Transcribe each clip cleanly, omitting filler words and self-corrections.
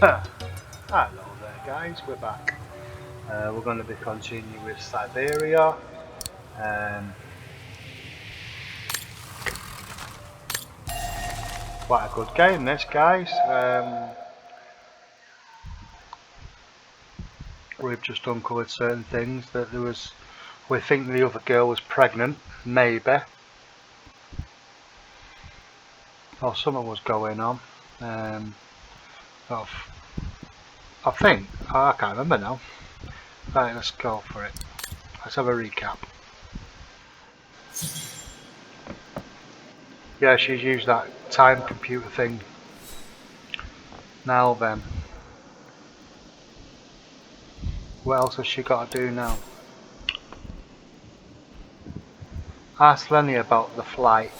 Hello there guys, we're back. We're going to be continuing with Syberia. Quite a good game this, guys. We've just uncovered certain things, that we think the other girl was pregnant, maybe. Or something was going on. I think, I can't remember now. Right, let's go for it. Let's have a recap. Yeah, she's used that time computer thing. Now then. What else has she got to do now? Ask Lenny about the flight.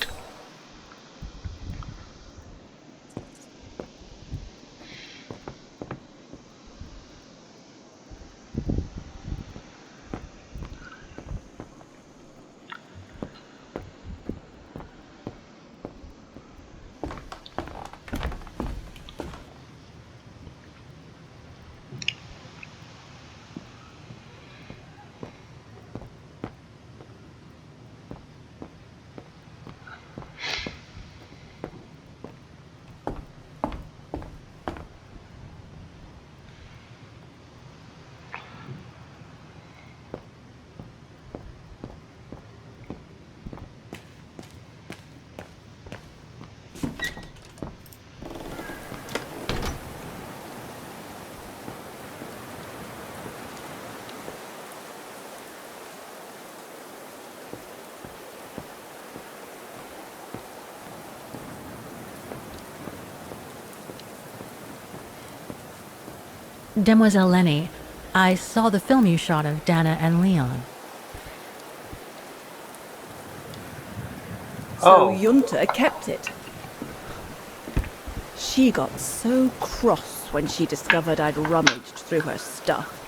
Demoiselle Lenny, I saw the film you shot of Dana and Leon. So Junta kept it. She got so cross when she discovered I'd rummaged through her stuff.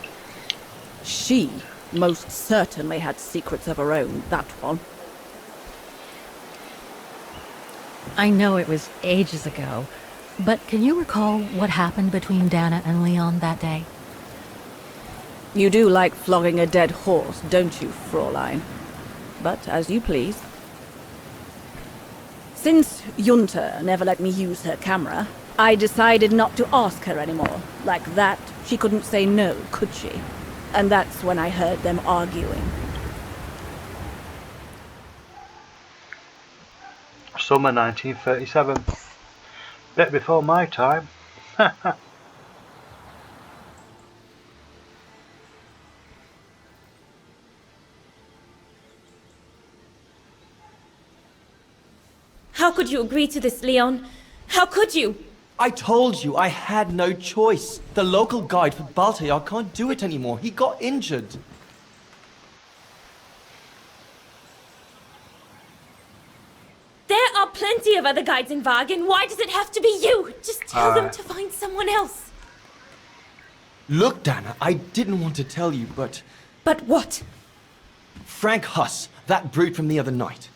She most certainly had secrets of her own, that one. I know it was ages ago, but can you recall what happened between Dana and Leon that day? You do like flogging a dead horse, don't you, Fraulein? But as you please. Since Junta never let me use her camera, I decided not to ask her anymore. Like that, she couldn't say no, could she? And that's when I heard them arguing. Summer 1937. Bit before my time. How could you agree to this, Leon? How could you? I told you I had no choice. The local guide for Baltayar can't do it anymore. He got injured. There are plenty of other guides in Wagen. Why does it have to be you? Just tell them to find someone else. Look, Dana, I didn't want to tell you, but... But what? Frank Huss, that brute from the other night.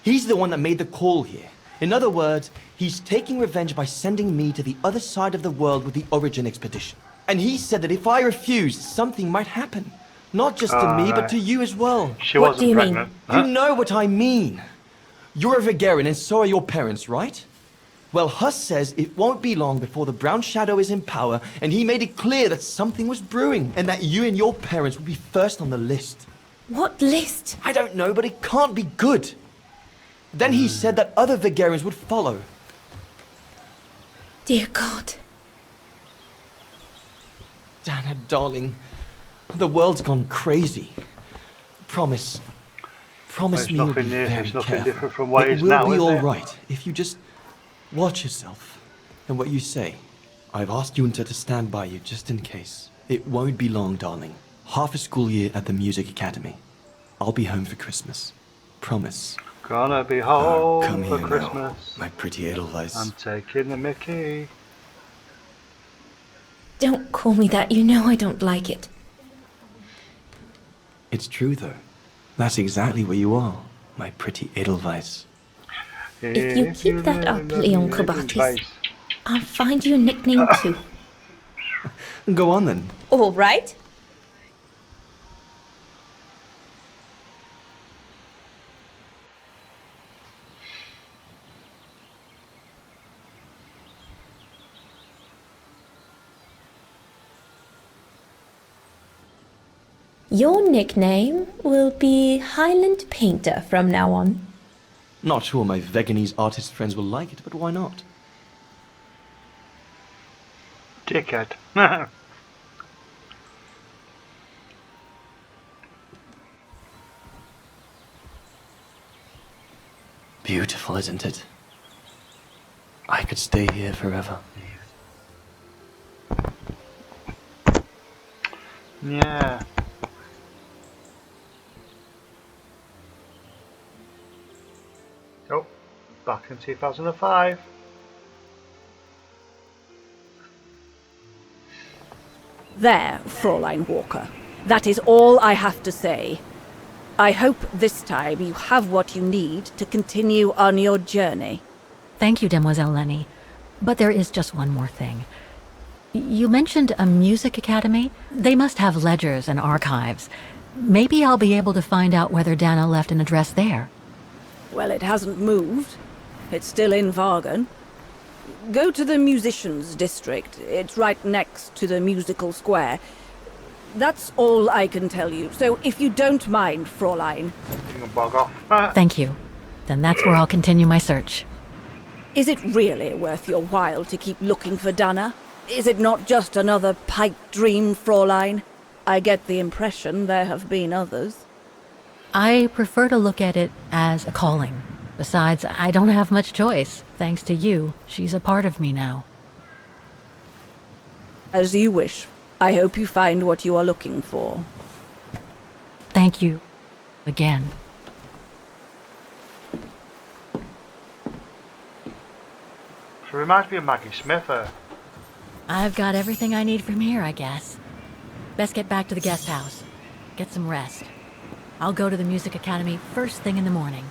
He's the one that made the call here. In other words, he's taking revenge by sending me to the other side of the world with the Origin expedition. And he said that if I refused, something might happen. Not just to me, but to you as well. She What wasn't do you pregnant. mean? Huh? You know what I mean. You're a Vegarian and so are your parents, right? Well, Huss says it won't be long before the Brown Shadow is in power, and he made it clear that something was brewing, and that you and your parents would be first on the list. What list? I don't know, but it can't be good. Then he said that other Vegarians would follow. Dear God. Dana, darling, the world's gone crazy. Promise It's me you'll be nothing new, very it's nothing careful. different from what it is will now, be is all it? right if you just watch yourself and what you say. I've asked Junta to stand by you just in case. It won't be long, darling. Half a school year at the music academy. I'll be home for Christmas. Promise. Gonna be home Come for here Christmas. now, my pretty Edelweiss. I'm taking the Mickey. Don't call me that. You know I don't like it. It's true, though. That's exactly where you are, my pretty Edelweiss. If you keep that up, Leon Kobatis, I'll find you a nickname too. Go on then. All right. Your nickname will be Highland Painter from now on. Not sure my veganese artist friends will like it, but why not? Dickhead. Beautiful, isn't it? I could stay here forever. Yeah. Oh, back in 2005. There, Fräulein Walker. That is all I have to say. I hope this time you have what you need to continue on your journey. Thank you, Demoiselle Lenny. But there is just one more thing. You mentioned a music academy? They must have ledgers and archives. Maybe I'll be able to find out whether Dana left an address there. Well, it hasn't moved. It's still in Vargan. Go to the musicians' district. It's right next to the musical square. That's all I can tell you. So if you don't mind, Fräulein. You can bog off. Thank you. Then that's where I'll continue my search. Is it really worth your while to keep looking for Dana? Is it not just another pipe dream, Fräulein? I get the impression there have been others. I prefer to look at it as a calling. Besides, I don't have much choice. Thanks to you, she's a part of me now. As you wish. I hope you find what you are looking for. Thank you. Again. She reminds me of Maggie Smith. I've got everything I need from here, I guess. Best get back to the guest house. Get some rest. I'll go to the music academy first thing in the morning.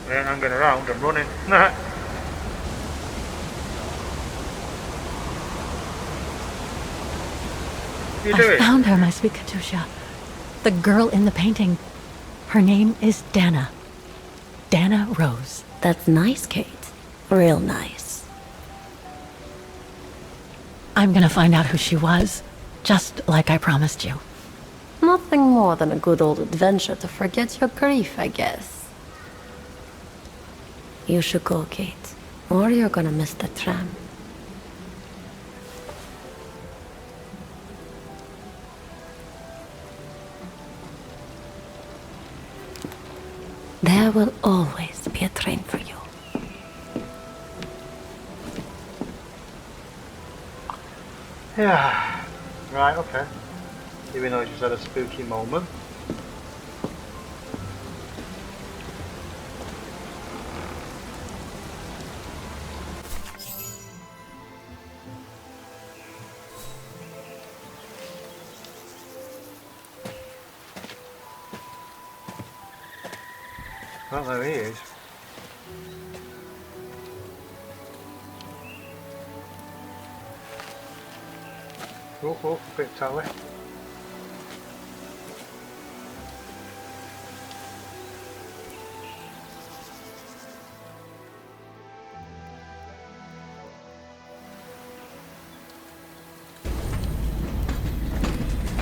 I ain't hanging around, I'm running. What are you doing? I found her, my sweet Katusha. The girl in the painting. Her name is Dana. Dana Rose. That's nice, Kate. Real nice. I'm gonna find out who she was, just like I promised you. Nothing more than a good old adventure to forget your grief, I guess. You should go, Kate, or you're gonna miss the tram. There will always be a train for you. Yeah. Right, okay. Even though I just had a spooky moment. Well, there he is. Oh, oh, bit tally.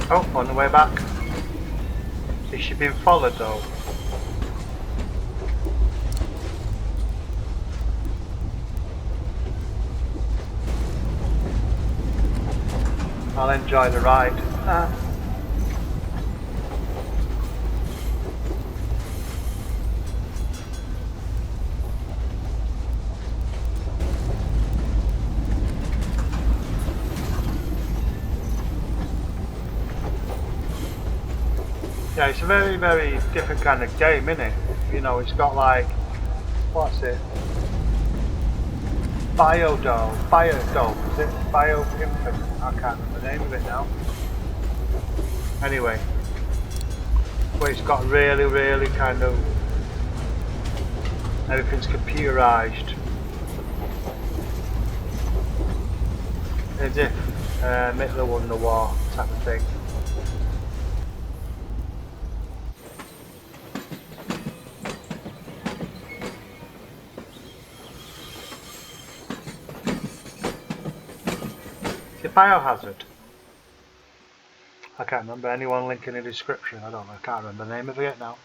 Oh, on the way back. Is she being followed though? I'll enjoy the ride. Yeah, it's a very, very different kind of game, isn't it? You know, it's got like, what's it? Biodome, is it? Bio Infinite? I can't remember the name of it now. Anyway, where it's got really kind of everything's computerized, as if Hitler won the war type of thing. It's a biohazard. I can't remember. Anyone link in the description? I don't know. I can't remember the name of it now.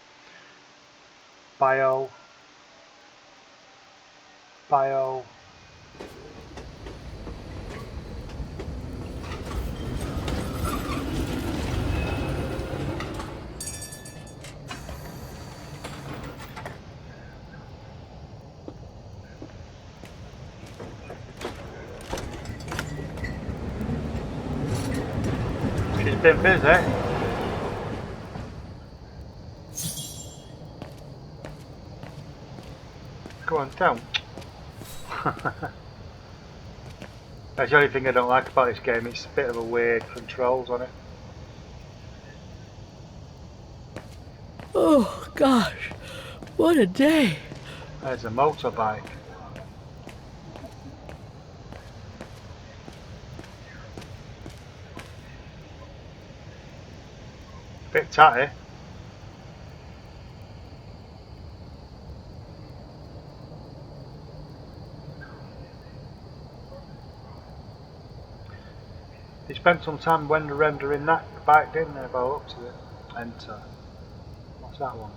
Bio. She's been busy. Go on, down. That's the only thing I don't like about this game. It's a bit of a weird controls on it. Oh, gosh. What a day. There's a motorbike. Bit tatty. They spent some time when rendering that bike, didn't they? Go up to it. Enter. What's that one?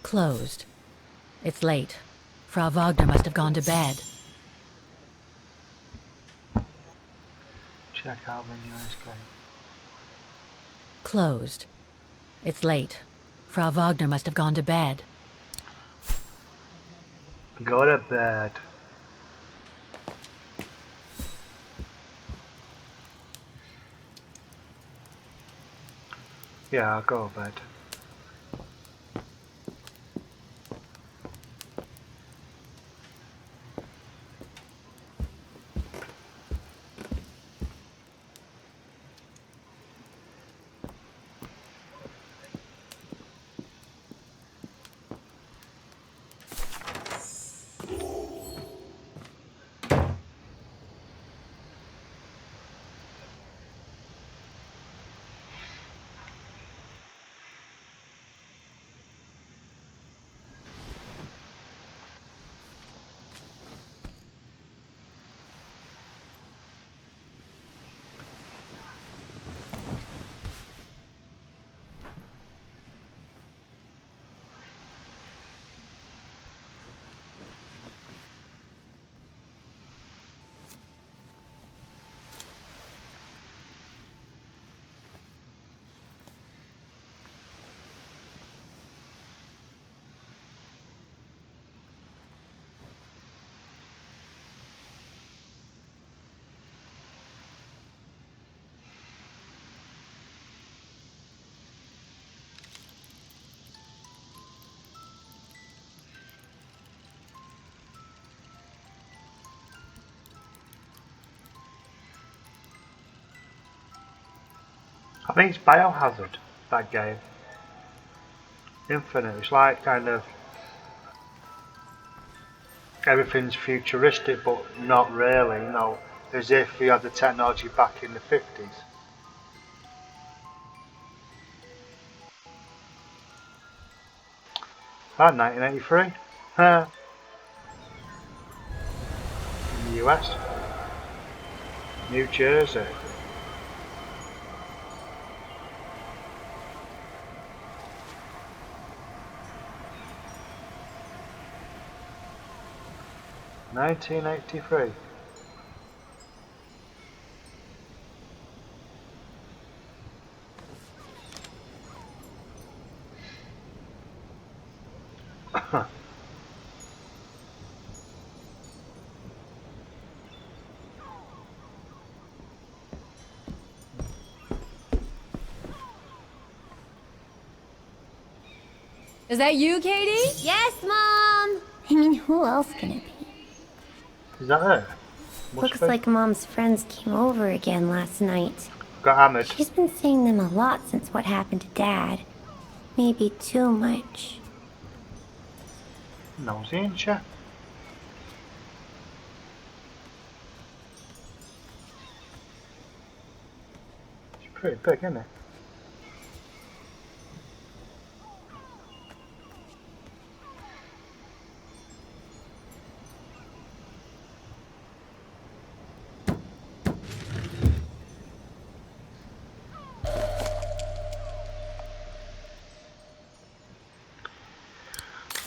Closed. It's late. Frau Wagner must have gone to bed. Check out menu escape. Closed. It's late. Frau Wagner must have gone to bed. Go to bed. Yeah, I'll go to bed. I think it's Biohazard, that game. Infinite, it's like kind of everything's futuristic but not really, you know, as if we had the technology back in the 50s. Ah, 1983. Huh. In the US. New Jersey. $1983. Is that you, Katie? Yes, Mom! I mean, who else can it be? Is that her? Looks like Mom's friends came over again last night. Got hammered. She's been seeing them a lot since what happened to Dad. Maybe too much. Nosy, ain't she? She's pretty big, isn't it?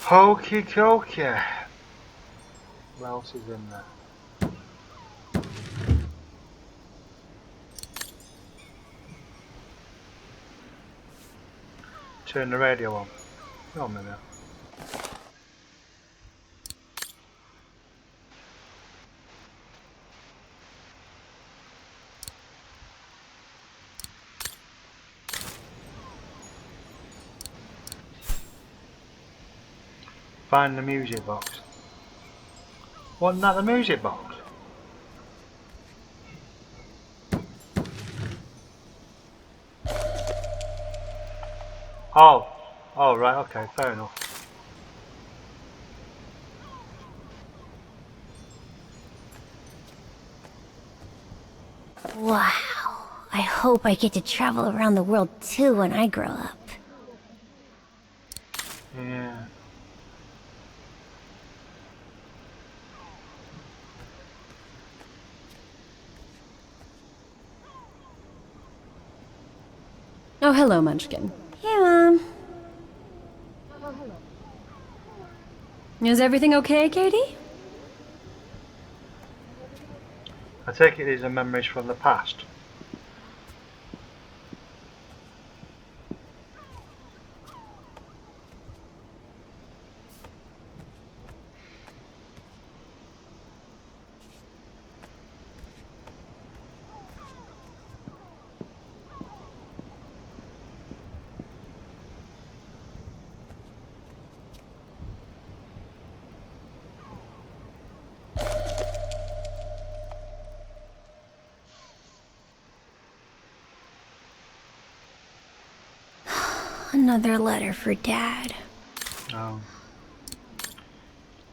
Hokey cokey. What else is in there? Turn the radio on. Oh, a minute. Find the music box. Wasn't that the music box? Oh. Oh, right, okay, fair enough. Wow. I hope I get to travel around the world too when I grow up. Yeah. Oh, hello, Munchkin. Hey, Mom. Is everything okay, Katie? I take it these are memories from the past. Another letter for Dad. Oh.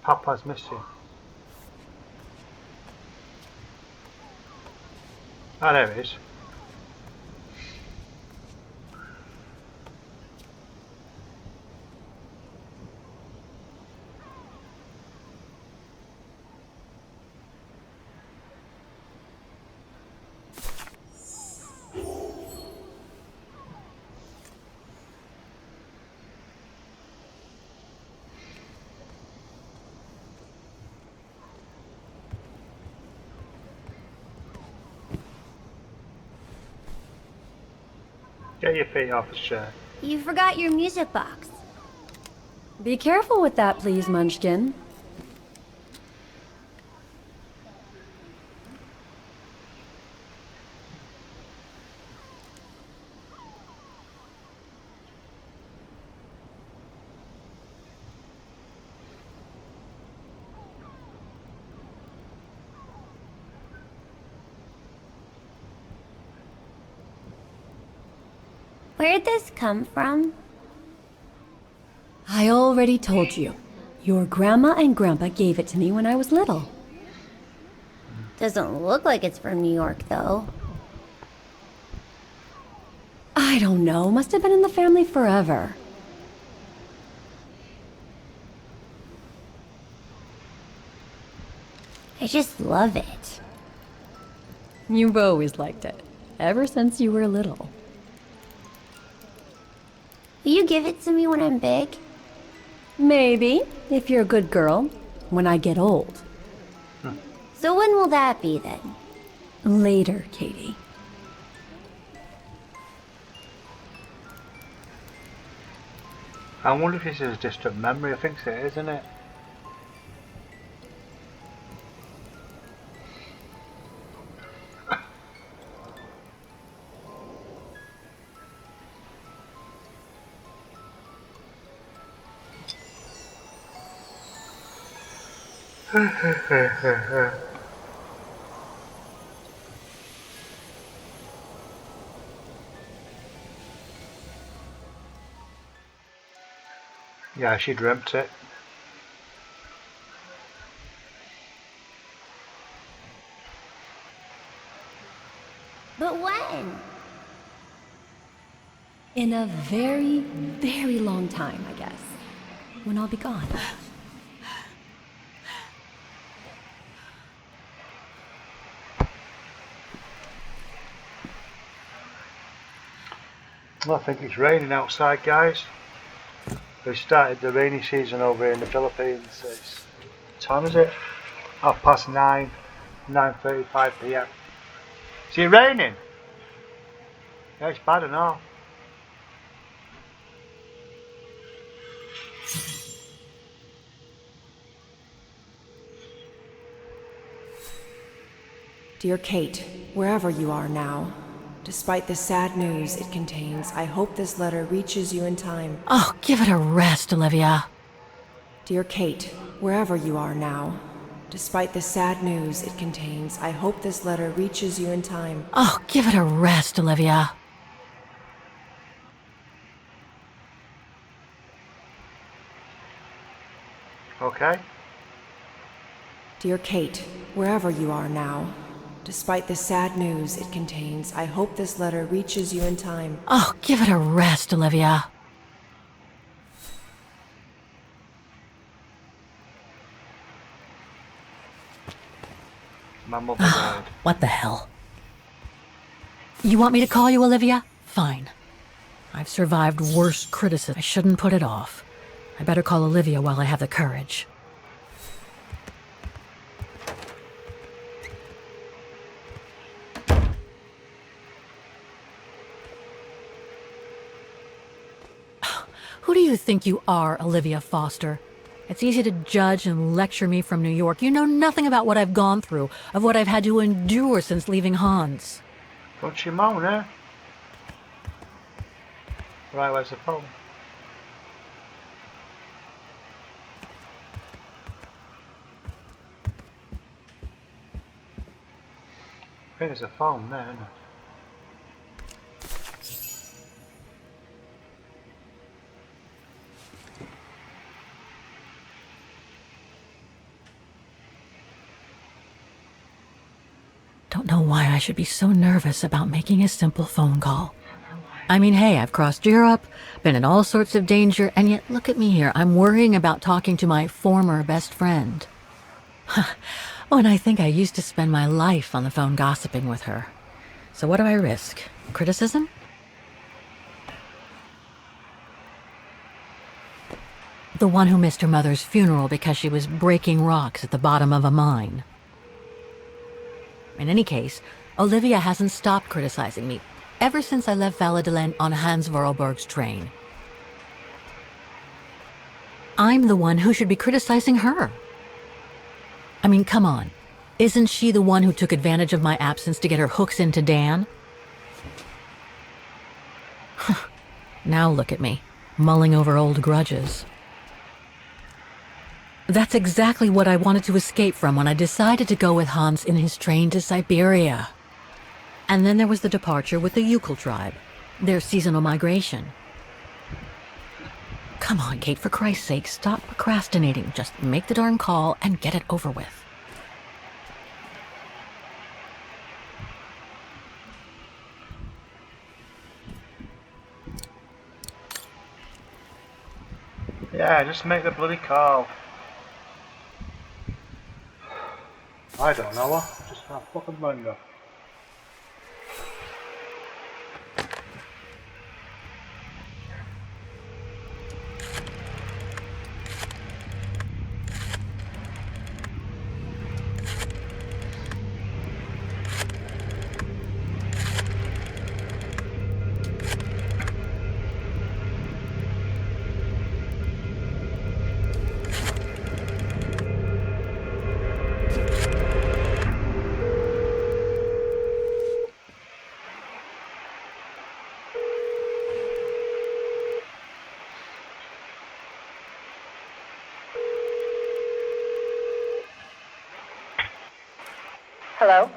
Papa's missing. Oh, there it is. Get your feet off the chair. You forgot your music box. Be careful with that, please, Munchkin. Where'd this come from? I already told you. Your grandma and grandpa gave it to me when I was little. Doesn't look like it's from New York, though. I don't know. Must have been in the family forever. I just love it. You've always liked it. Ever since you were little. Will you give it to me when I'm big? Maybe, if you're a good girl, when I get old. So when will that be, then? Later, Katie. I wonder if this is a distant memory. I think so, isn't it? Yeah, she dreamt it. But when? In a very, very long time, I guess. When I'll be gone. I think it's raining outside, guys. We started the rainy season over here in the Philippines. It's, what time is it? 9:30, 9:35 PM. Is it raining? Yeah, it's bad enough. Dear Kate, wherever you are now, despite the sad news it contains, I hope this letter reaches you in time. Oh, give it a rest, Olivia. Dear Kate, wherever you are now, despite the sad news it contains, I hope this letter reaches you in time. Oh, give it a rest, Olivia. Okay. Dear Kate, wherever you are now, despite the sad news it contains, I hope this letter reaches you in time. Oh, give it a rest, Olivia. My mother died. What the hell? You want me to call you Olivia? Fine. I've survived worse criticism. I shouldn't put it off. I better call Olivia while I have the courage. Who do you think you are, Olivia Foster? It's easy to judge and lecture me from New York. You know nothing about what I've gone through, of what I've had to endure since leaving Hans. Don't you moan, eh? Right, where's the phone? I think there's a phone there, isn't it? Don't know why I should be so nervous about making a simple phone call. I mean, hey, I've crossed Europe, been in all sorts of danger, and yet look at me here. I'm worrying about talking to my former best friend. Oh, and I think I used to spend my life on the phone gossiping with her. So what do I risk? Criticism? The one who missed her mother's funeral because she was breaking rocks at the bottom of a mine. In any case, Olivia hasn't stopped criticizing me ever since I left Valladolid on Hans Vorarlberg's train. I'm the one who should be criticizing her. I mean, come on. Isn't she the one who took advantage of my absence to get her hooks into Dan? Now look at me, mulling over old grudges. That's exactly what I wanted to escape from when I decided to go with Hans in his train to Syberia. And then there was the departure with the Uccle tribe, their seasonal migration. Come on, Kate, for Christ's sake, stop procrastinating. Just make the darn call and get it over with. Yeah, just make the bloody call. I don't know her. Just have fucking mango. Hello?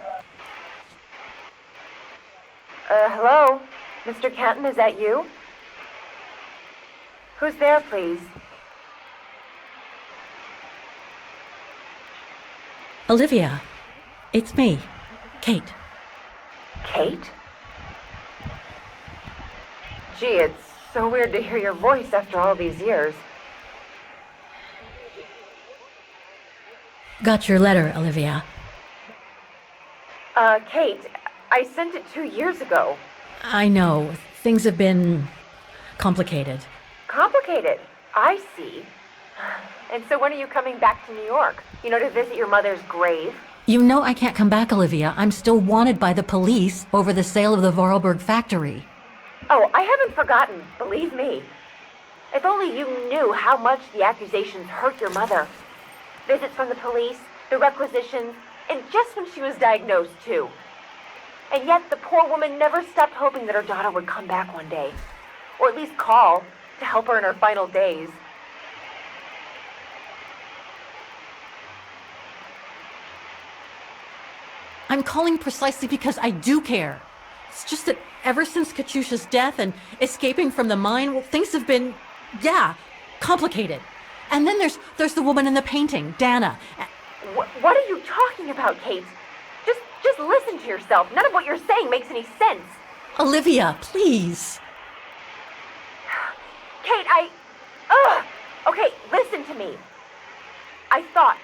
Hello? Mr. Kcin, is that you? Who's there, please? Olivia, it's me, Kate. Kate? Gee, it's so weird to hear your voice after all these years. Got your letter, Olivia. Kate, I sent it 2 years ago. I know, things have been complicated. Complicated? I see. And so when are you coming back to New York? You know, to visit your mother's grave? You know I can't come back, Olivia. I'm still wanted by the police over the sale of the Vorarlberg factory. Oh, I haven't forgotten, believe me. If only you knew how much the accusations hurt your mother. Visits from the police, the requisitions, and just when she was diagnosed, too. And yet the poor woman never stopped hoping that her daughter would come back one day. Or at least call to help her in her final days. I'm calling precisely because I do care. It's just that ever since Katyusha's death and escaping from the mine, well, things have been, complicated. And then there's the woman in the painting, Dana. What are you talking about, Kate? Just listen to yourself. None of what you're saying makes any sense. Olivia, please. Kate, Okay, listen to me. I thought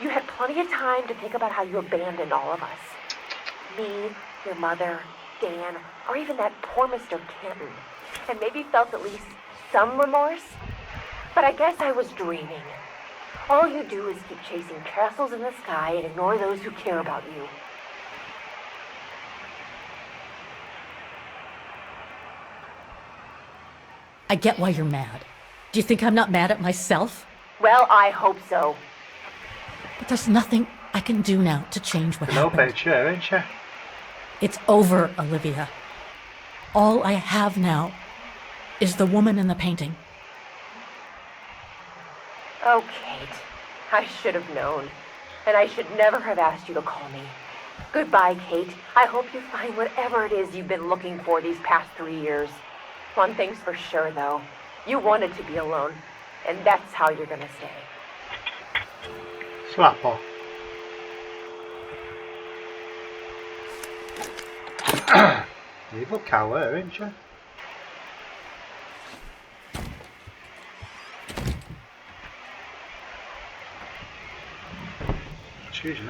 you had plenty of time to think about how you abandoned all of us. Me, your mother, Dan, or even that poor Mr. Kcin. And maybe felt at least some remorse. But I guess I was dreaming. All you do is keep chasing castles in the sky and ignore those who care about you. I get why you're mad. Do you think I'm not mad at myself? Well, I hope so. But there's nothing I can do now to change what happened. Chair, ain't you? It's over, Olivia. All I have now is the woman in the painting. Oh, Kate. I should have known. And I should never have asked you to call me. Goodbye, Kate. I hope you find whatever it is you've been looking for these past 3 years. One thing's for sure, though. You wanted to be alone. And that's how you're gonna stay. Slap off. Evil cow, ain't you? Excuse me.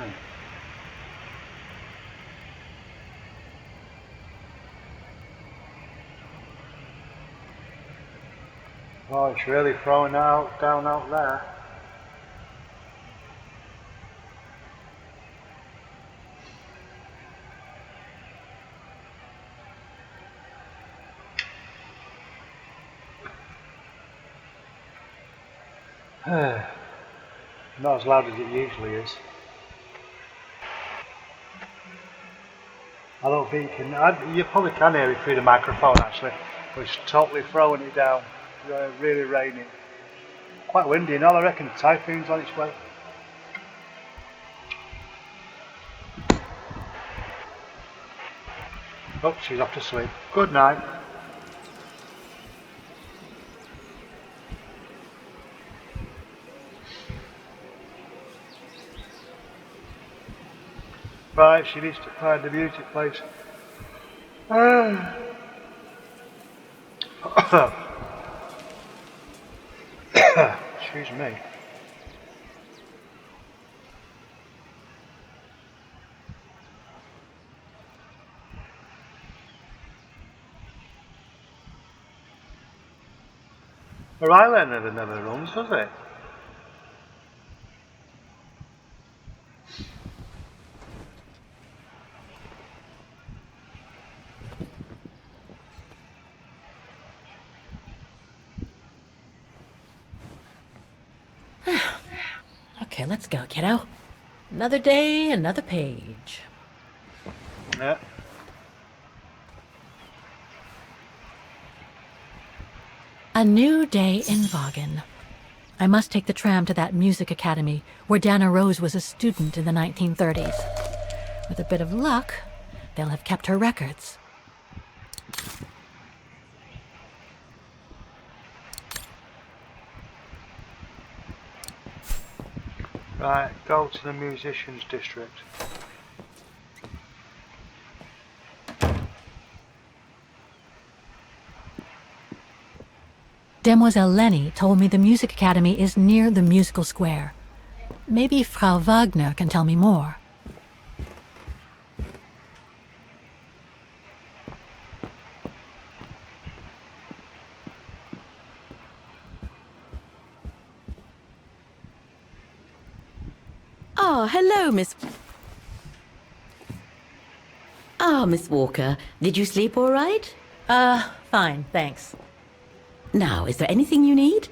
Oh, it's really throwing down out there. Not as loud as it usually is. I don't think you can. You probably can hear it through the microphone actually, but it's totally throwing it down. Really raining. Quite windy and all. I reckon the typhoon's on its way. Oh, she's off to sleep. Good night. Right, she needs to find the music place. Excuse me. Her eyeliner never runs, does it? Okay, let's go, kiddo. Another day, another page. Yeah. A new day in Vagen. I must take the tram to that music academy where Dana Rose was a student in the 1930s. With a bit of luck, they'll have kept her records. Right, go to the musicians district. Demoiselle Lenny told me the Music Academy is near the musical square. Maybe Frau Wagner can tell me more. Oh, hello, Miss... Ah, Miss Walker. Did you sleep all right? Fine, thanks. Now, is there anything you need?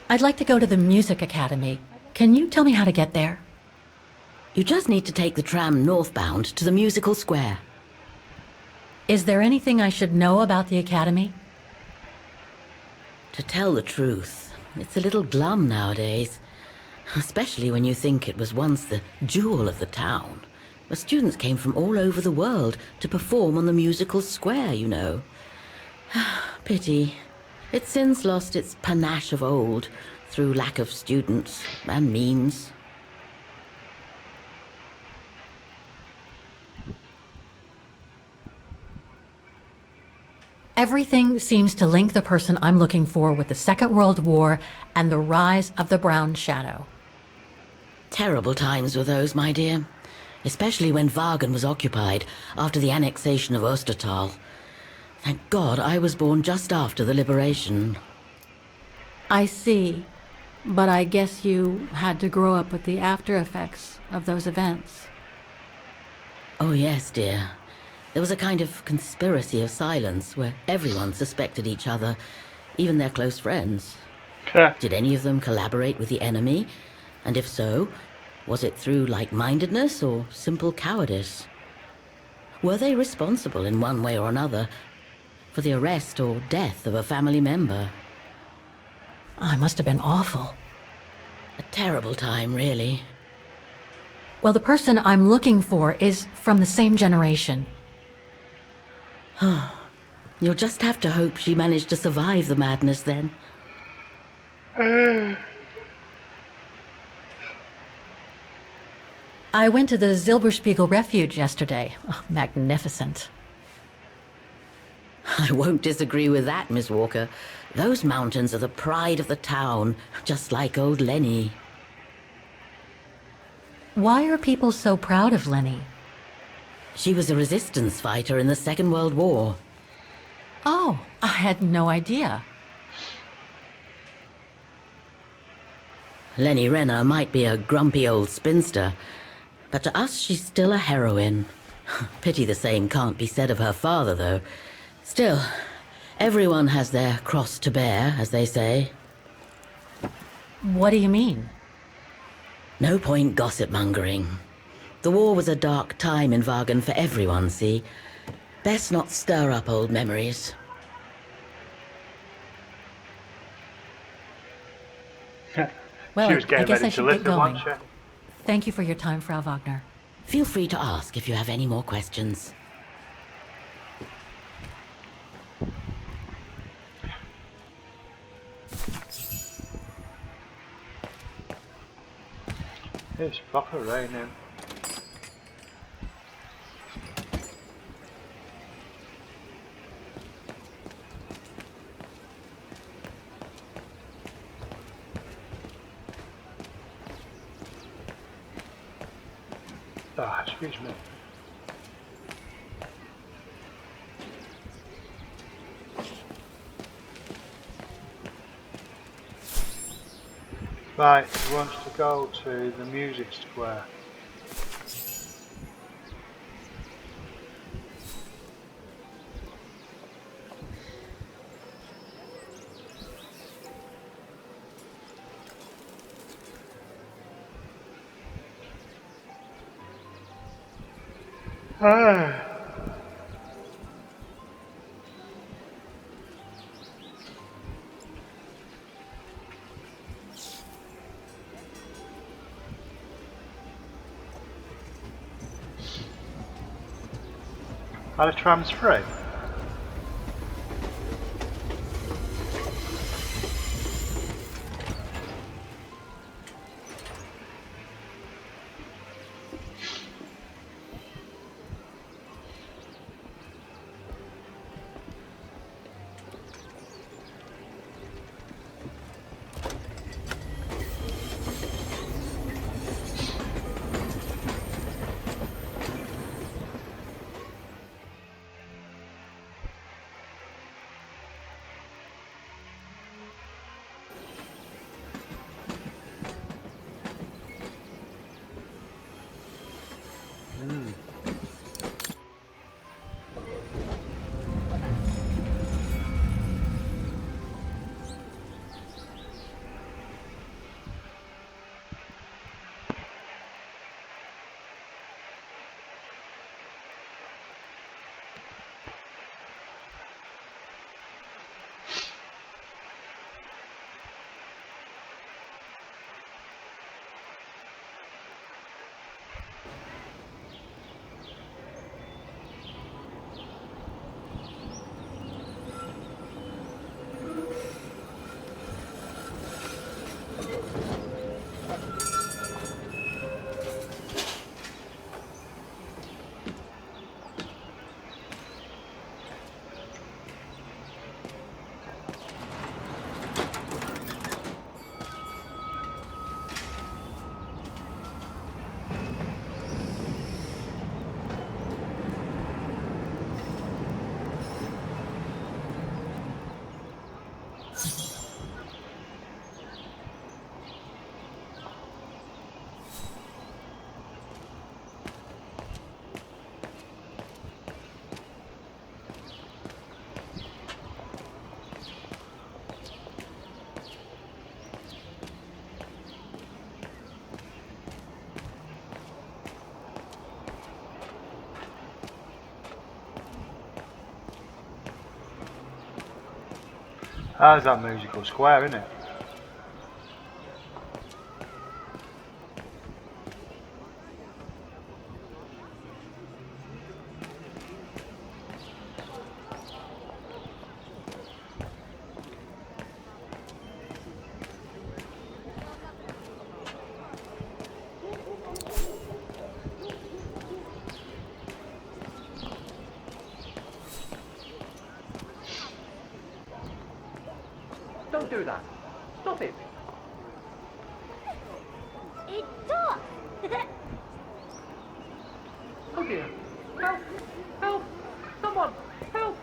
I'd like to go to the Music Academy. Can you tell me how to get there? You just need to take the tram northbound to the musical square. Is there anything I should know about the Academy? To tell the truth, it's a little glum nowadays. Especially when you think it was once the jewel of the town. Where students came from all over the world to perform on the musical square, you know. Pity. It's since lost its panache of old through lack of students and means. Everything seems to link the person I'm looking for with the Second World War and the rise of the Brown Shadow. Terrible times were those, my dear. Especially when Wagen was occupied after the annexation of Ostertal. Thank God I was born just after the liberation. I see. But I guess you had to grow up with the after effects of those events. Oh yes, dear. There was a kind of conspiracy of silence where everyone suspected each other, even their close friends. Did any of them collaborate with the enemy? And if so, was it through like-mindedness or simple cowardice? Were they responsible in one way or another for the arrest or death of a family member? I must have been awful. A terrible time, really. Well, the person I'm looking for is from the same generation. You'll just have to hope she managed to survive the madness then. I went to the Silberspiegel Refuge yesterday. Oh, magnificent. I won't disagree with that, Miss Walker. Those mountains are the pride of the town, just like old Lenny. Why are people so proud of Lenny? She was a resistance fighter in the Second World War. Oh, I had no idea. Lenny Renner might be a grumpy old spinster, but to us she's still a heroine. Pity the same can't be said of her father, though. Still, everyone has their cross to bear, as they say. What do you mean? No point gossip-mongering. The war was a dark time in Wagen for everyone, see? Best not stir up old memories. Well, she was getting I guess ready I to should lift get it, going. wasn't she? Thank you for your time, Frau Wagner. Feel free to ask if you have any more questions. It's proper raining. Ah, excuse me. Right, he wants to go to the music square. Are the trams free? How's that musical square, isn't it? Don't do that. Stop it. It does. Oh dear. Help! Help! Someone! Help!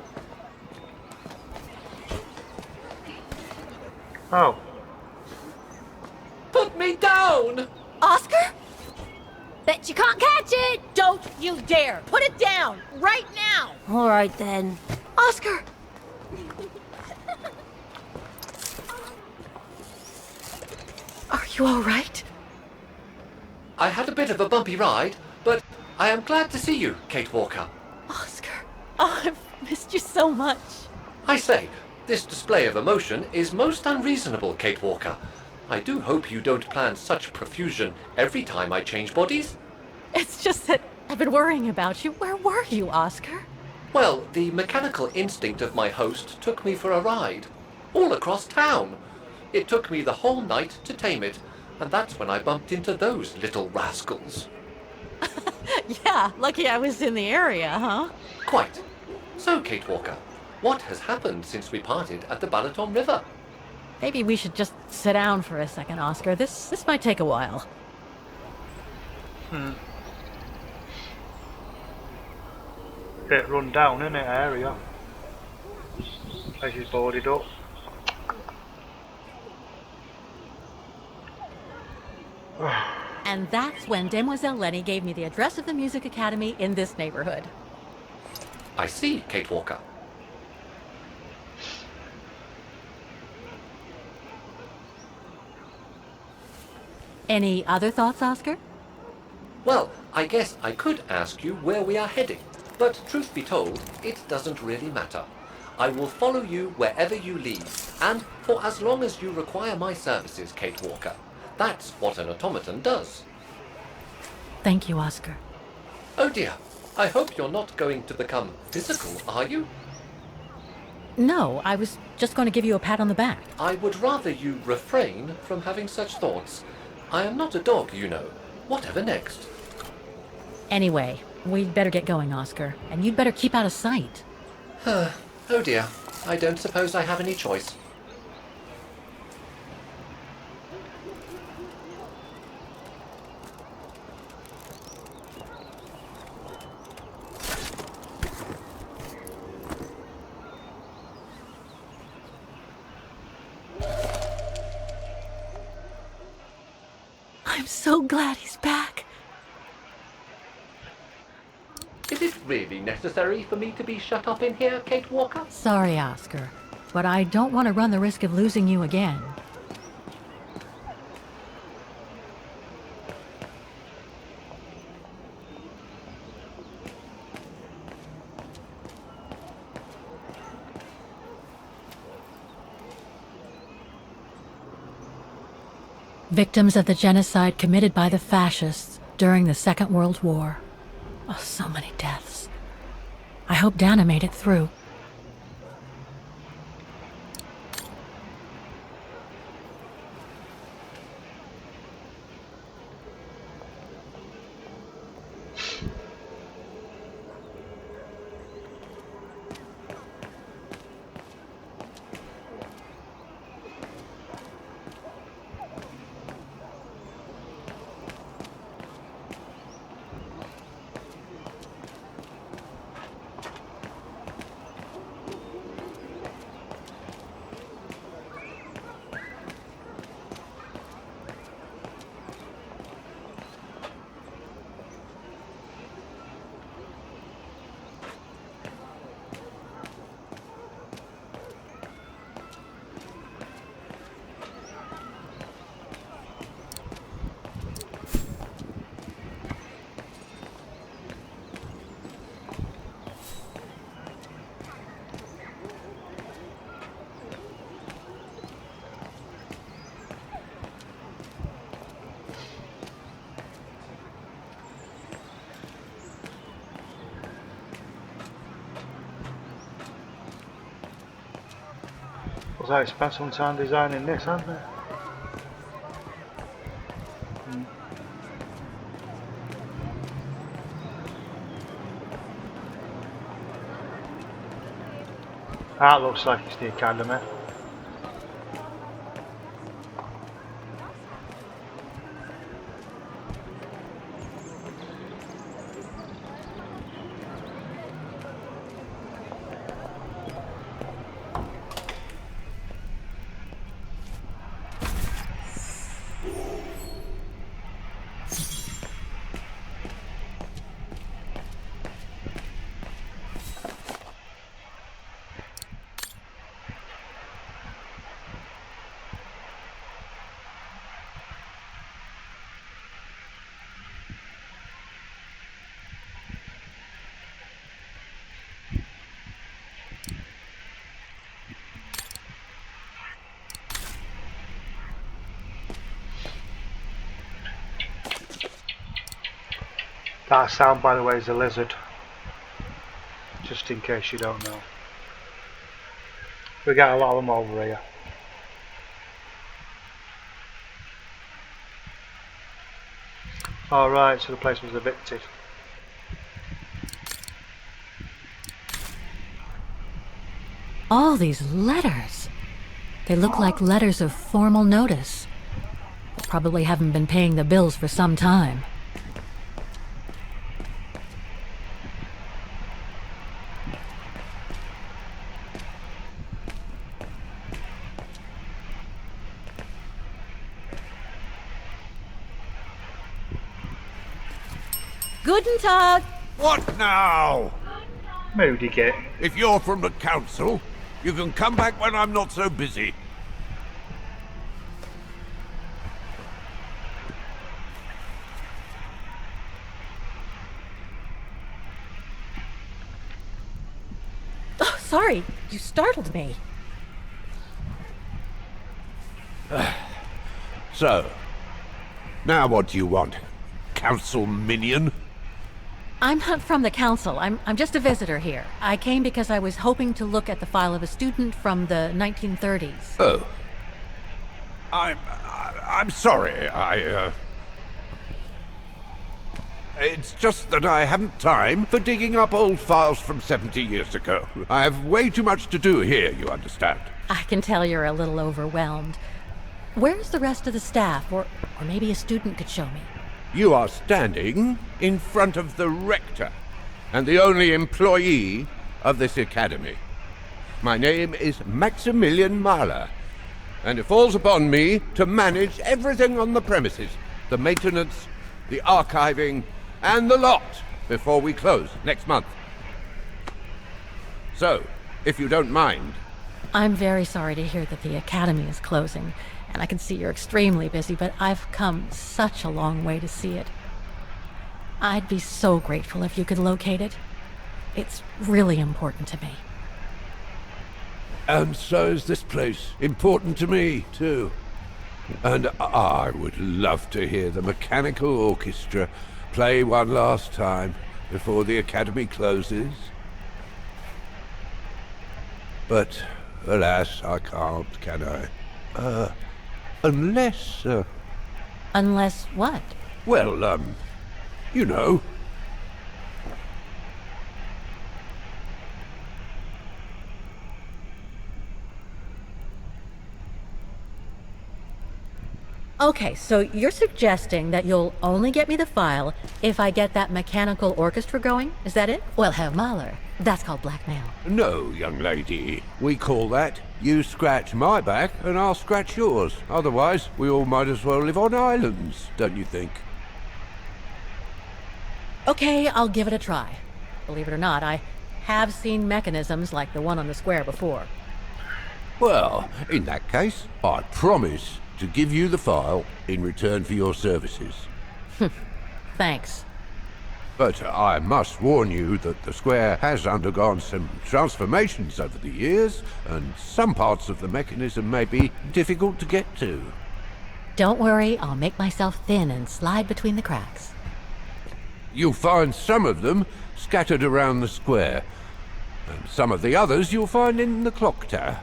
Oh. Put me down! Oscar? Bet you can't catch it! Don't you dare! Put it down! Right now! All right then. Oscar! Are you all right? I had a bit of a bumpy ride, but I am glad to see you, Kate Walker. Oscar. Oh, I've missed you so much. I say, this display of emotion is most unreasonable, Kate Walker. I do hope you don't plan such profusion every time I change bodies. It's just that I've been worrying about you. Where were you, Oscar? Well, the mechanical instinct of my host took me for a ride, all across town. It took me the whole night to tame it, and that's when I bumped into those little rascals. Yeah, lucky I was in the area, huh? Quite. So, Kate Walker, what has happened since we parted at the Balaton River? Maybe we should just sit down for a second, Oscar. This might take a while. Bit run down, isn't it, area? As you boarded up. And that's when Demoiselle Lenny gave me the address of the Music Academy in this neighborhood. I see, Kate Walker. Any other thoughts, Oscar? Well, I guess I could ask you where we are heading, but truth be told, it doesn't really matter. I will follow you wherever you lead, and for as long as you require my services, Kate Walker. That's what an automaton does. Thank you, Oscar. Oh dear, I hope you're not going to become physical, are you? No, I was just going to give you a pat on the back. I would rather you refrain from having such thoughts. I am not a dog, you know. Whatever next? Anyway, we'd better get going, Oscar. And you'd better keep out of sight. Oh dear. I don't suppose I have any choice. I'm so glad he's back. Is it really necessary for me to be shut up in here, Kate Walker? Sorry, Oscar, but I don't want to run the risk of losing you again. Victims of the genocide committed by the fascists during the Second World War. Oh, so many deaths. I hope Dana made it through. Looks like they spent some time designing this, haven't they? That looks like it's the academy. That sound, by the way, is a lizard, just in case you don't know. We got a lot of them over here. Alright, so the place was evicted. All these letters. They look like letters of formal notice. Probably haven't been paying the bills for some time. Guten Tag! What now? Moody git. If you're from the council, you can come back when I'm not so busy. Oh, sorry, you startled me. So, now what do you want, council minion? I'm not from the council. I'm just a visitor here. I came because I was hoping to look at the file of a student from the 1930s. Oh. I'm sorry. It's just that I haven't time for digging up old files from 70 years ago. I have way too much to do here, you understand. I can tell you're a little overwhelmed. Where's the rest of the staff? Or maybe a student could show me. You are standing in front of the rector and the only employee of this academy. My name is Maximilian Mahler, and it falls upon me to manage everything on the premises, the maintenance, the archiving, and the lot before we close next month. So, if you don't mind... I'm very sorry to hear that the academy is closing. And I can see you're extremely busy, but I've come such a long way to see it. I'd be so grateful if you could locate it. It's really important to me. And so is this place important to me, too. And I would love to hear the mechanical orchestra play one last time before the academy closes. But, alas, I can't, can I? Unless... Unless what? Well, you know. Okay, so you're suggesting that you'll only get me the file if I get that mechanical orchestra going? Is that it? Well, Herr Mahler, that's called blackmail. No, young lady. We call that you scratch my back and I'll scratch yours. Otherwise, we all might as well live on islands, don't you think? Okay, I'll give it a try. Believe it or not, I have seen mechanisms like the one on the square before. Well, in that case, I promise to give you the file in return for your services. Thanks. But I must warn you that the square has undergone some transformations over the years, and some parts of the mechanism may be difficult to get to. Don't worry, I'll make myself thin and slide between the cracks. You'll find some of them scattered around the square, and some of the others you'll find in the clock tower.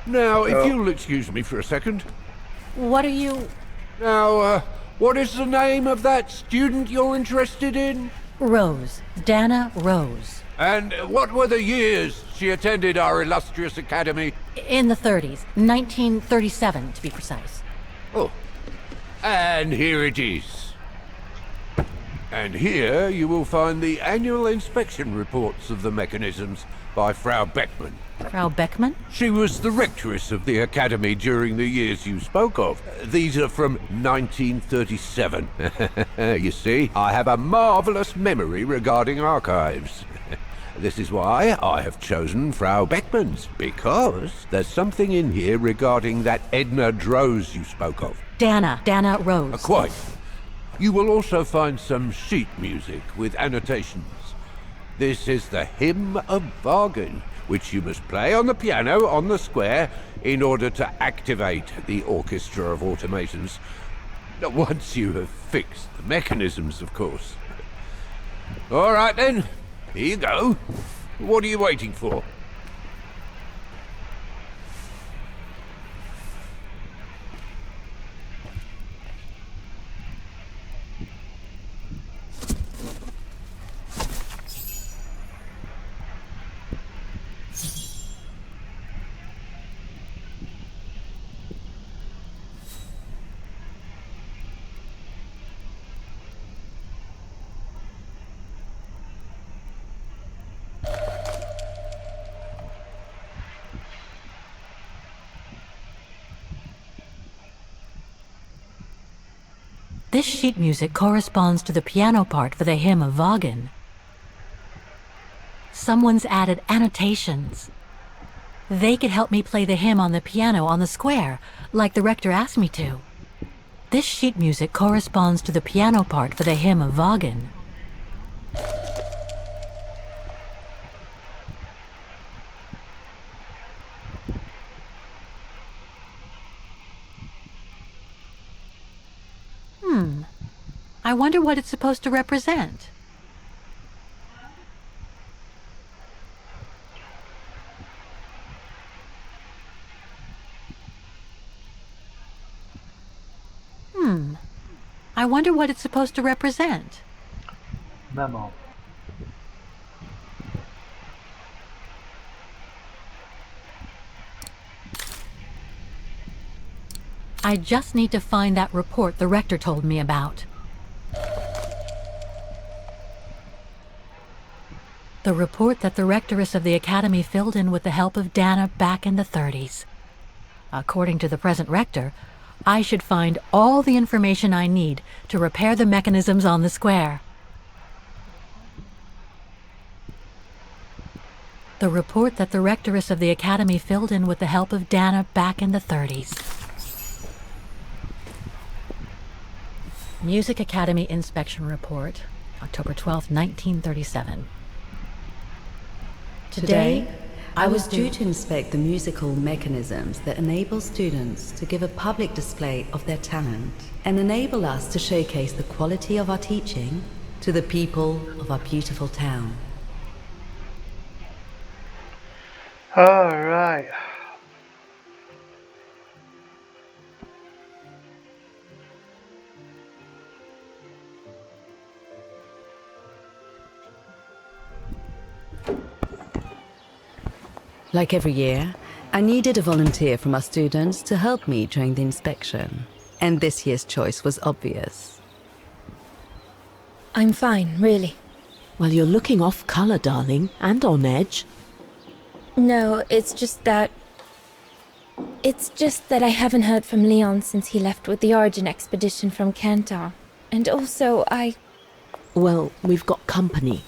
Now, if you'll excuse me for a second. What are you... Now, what is the name of that student you're interested in? Rose. Dana Rose. And what were the years she attended our illustrious academy? In the 30s. 1937, to be precise. Oh. And here it is. And here you will find the annual inspection reports of the mechanisms by Frau Beckmann. Frau Beckmann? She was the rectress of the academy during the years you spoke of. These are from 1937. You see, I have a marvelous memory regarding archives. This is why I have chosen Frau Beckmann's, because there's something in here regarding that Edna Droz you spoke of. Dana Rose. Quite. You will also find some sheet music with annotations. This is the Hymn of Wagen, which you must play on the piano on the square in order to activate the orchestra of automatons. Once you have fixed the mechanisms, of course. All right then, here you go. What are you waiting for? This sheet music corresponds to the piano part for the Hymn of Wagen. Someone's added annotations. They could help me play the hymn on the piano on the square, like the rector asked me to. This sheet music corresponds to the piano part for the Hymn of Wagen. I wonder what it's supposed to represent. I wonder what it's supposed to represent. Memo. I just need to find that report the rector told me about. The report that the rectoress of the academy filled in with the help of Dana back in the 30s. According to the present rector, I should find all the information I need to repair the mechanisms on the square. The report that the rectoress of the academy filled in with the help of Dana back in the 30s. Music Academy Inspection Report, October 12, 1937. Today, I was due to inspect the musical mechanisms that enable students to give a public display of their talent and enable us to showcase the quality of our teaching to the people of our beautiful town. All right. Like every year, I needed a volunteer from our students to help me during the inspection, and this year's choice was obvious. I'm fine, really. Well, you're looking off color, darling, and on edge. No, it's just that I haven't heard from Leon since he left with the Origin expedition from Kantar. And also, Well, we've got company.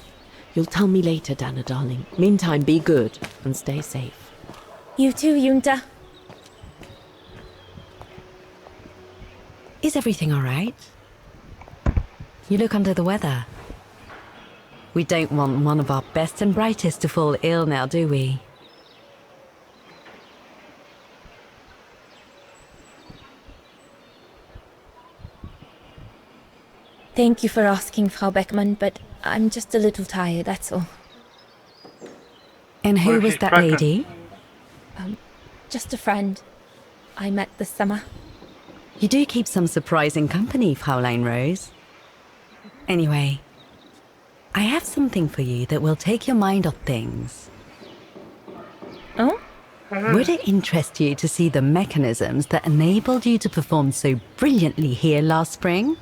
You'll tell me later, Dana, darling. Meantime, be good and stay safe. You too, Yunta. Is everything all right? You look under the weather. We don't want one of our best and brightest to fall ill now, do we? Thank you for asking, Frau Beckmann, but I'm just a little tired, that's all. And who was that lady? Just a friend I met this summer. You do keep some surprising company, Fraulein Rose. Anyway, I have something for you that will take your mind off things. Oh? Would it interest you to see the mechanisms that enabled you to perform so brilliantly here last spring?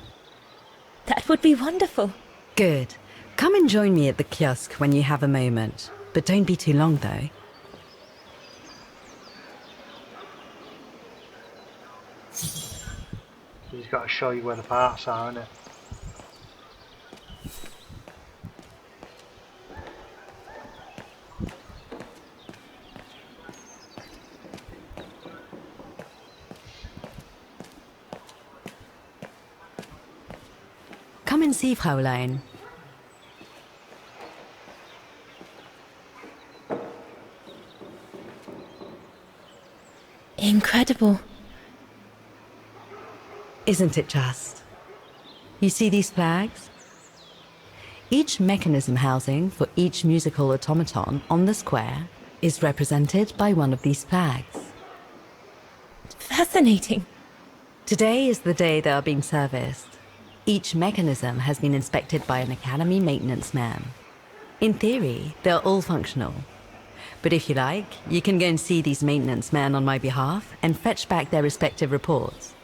That would be wonderful. Good. Come and join me at the kiosk when you have a moment. But don't be too long, though. He's got to show you where the parts are, isn't it? Come and see, Fraulein. Incredible. Isn't it just? You see these flags? Each mechanism housing for each musical automaton on the square is represented by one of these flags. Fascinating. Today is the day they are being serviced. Each mechanism has been inspected by an Academy maintenance man. In theory, they're all functional. But if you like, you can go and see these maintenance men on my behalf and fetch back their respective reports.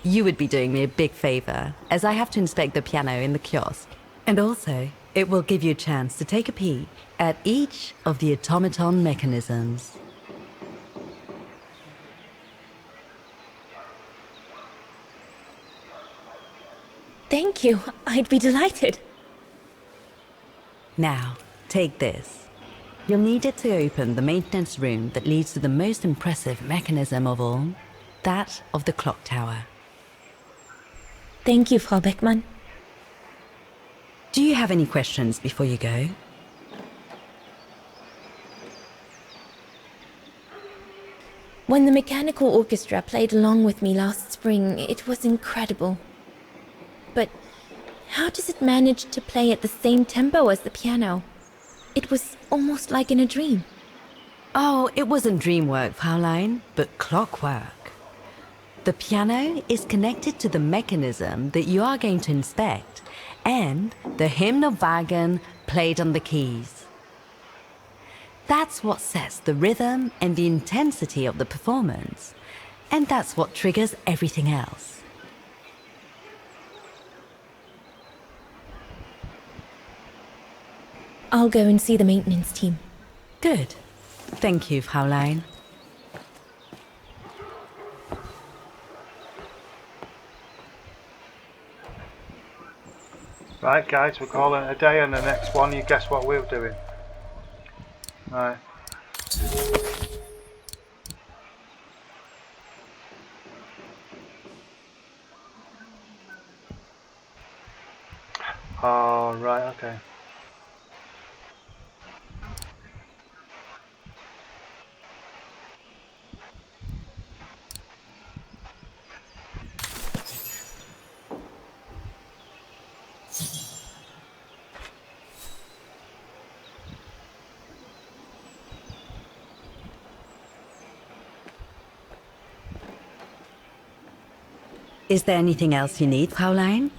You would be doing me a big favor, as I have to inspect the piano in the kiosk. And also, it will give you a chance to take a peek at each of the automaton mechanisms. Thank you. I'd be delighted. Now, take this. You'll need it to open the maintenance room that leads to the most impressive mechanism of all, that of the clock tower. Thank you, Frau Beckmann. Do you have any questions before you go? When the mechanical orchestra played along with me last spring, it was incredible. But how does it manage to play at the same tempo as the piano? It was almost like in a dream. Oh, it wasn't dream work, Fraulein, but clockwork. The piano is connected to the mechanism that you are going to inspect and the hymn of Wagen played on the keys. That's what sets the rhythm and the intensity of the performance, and that's what triggers everything else. I'll go and see the maintenance team. Good. Thank you, Fraulein. Right guys, we're calling it a day, and the next one, you guess what we're doing. Right. Oh, right, okay. Is there anything else you need, Fraulein?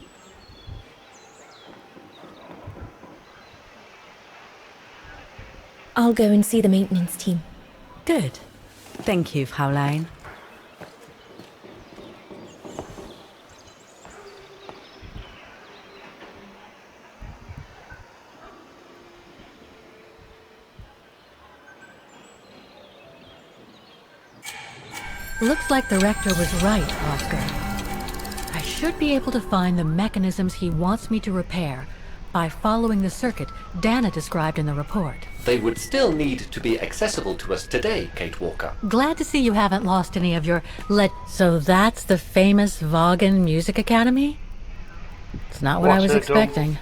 I'll go and see the maintenance team. Good. Thank you, Fraulein. Looks like the rector was right, Oscar. I should be able to find the mechanisms he wants me to repair by following the circuit Dana described in the report. They would still need to be accessible to us today, Kate Walker. Glad to see you haven't lost any of your So that's the famous Wagen Music Academy? It's not what I was expecting.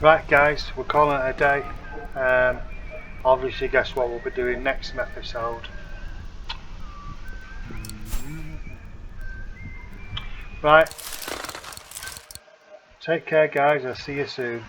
Right guys, we're calling it a day. Obviously guess what we'll be doing next episode. Right. Take care guys, I'll see you soon.